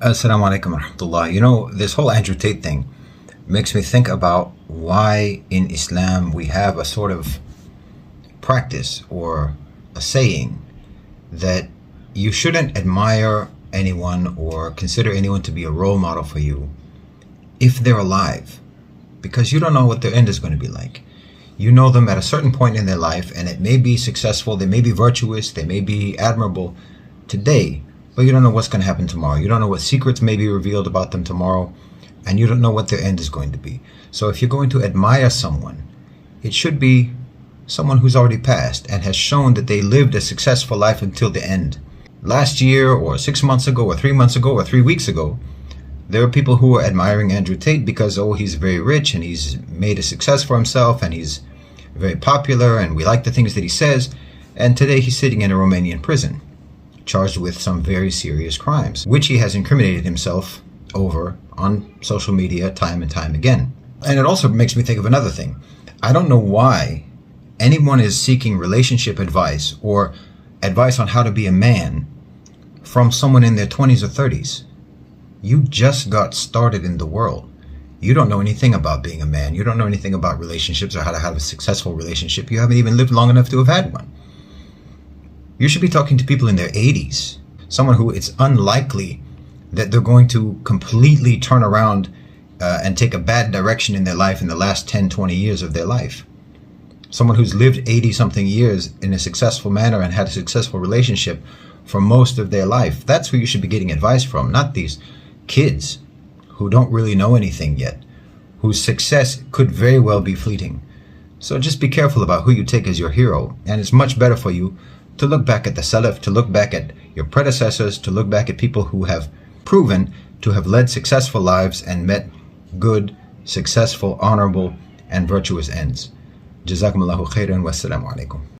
Assalamu alaikum wa rahmatullah. You know, this whole Andrew Tate thing makes me think about why in Islam we have a sort of practice or a saying that you shouldn't admire anyone or consider anyone to be a role model for you if they're alive, because you don't know what their end is going to be like. You know them at a certain point in their life, and it may be successful, they may be virtuous, they may be admirable today, but you don't know what's going to happen tomorrow. You don't know what secrets may be revealed about them tomorrow, and you don't know what their end is going to be. So if you're going to admire someone, it should be someone who's already passed and has shown that they lived a successful life until the end. Last year, or 6 months ago, or 3 months ago, or 3 weeks ago, there are people who are admiring Andrew Tate because, oh, he's very rich and he's made a success for himself and he's very popular and we like the things that he says. And today he's sitting in a Romanian prison, charged with some very serious crimes, which he has incriminated himself over on social media time and time again. And it also makes me think of another thing. I don't know why anyone is seeking relationship advice or advice on how to be a man from someone in their 20s or 30s. You just got started in the world. You don't know anything about being a man. You don't know anything about relationships or how to have a successful relationship. You haven't even lived long enough to have had one. You should be talking to people in their 80s, someone who it's unlikely that they're going to completely turn around and take a bad direction in their life in the last 10, 20 years of their life. Someone who's lived 80 something years in a successful manner and had a successful relationship for most of their life. That's who you should be getting advice from, not these kids who don't really know anything yet, whose success could very well be fleeting. So just be careful about who you take as your hero. And it's much better for you to look back at the Salaf, to look back at your predecessors, to look back at people who have proven to have led successful lives and met good, successful, honorable, and virtuous ends. Jazakumullahu khairan. Wassalamu alaikum.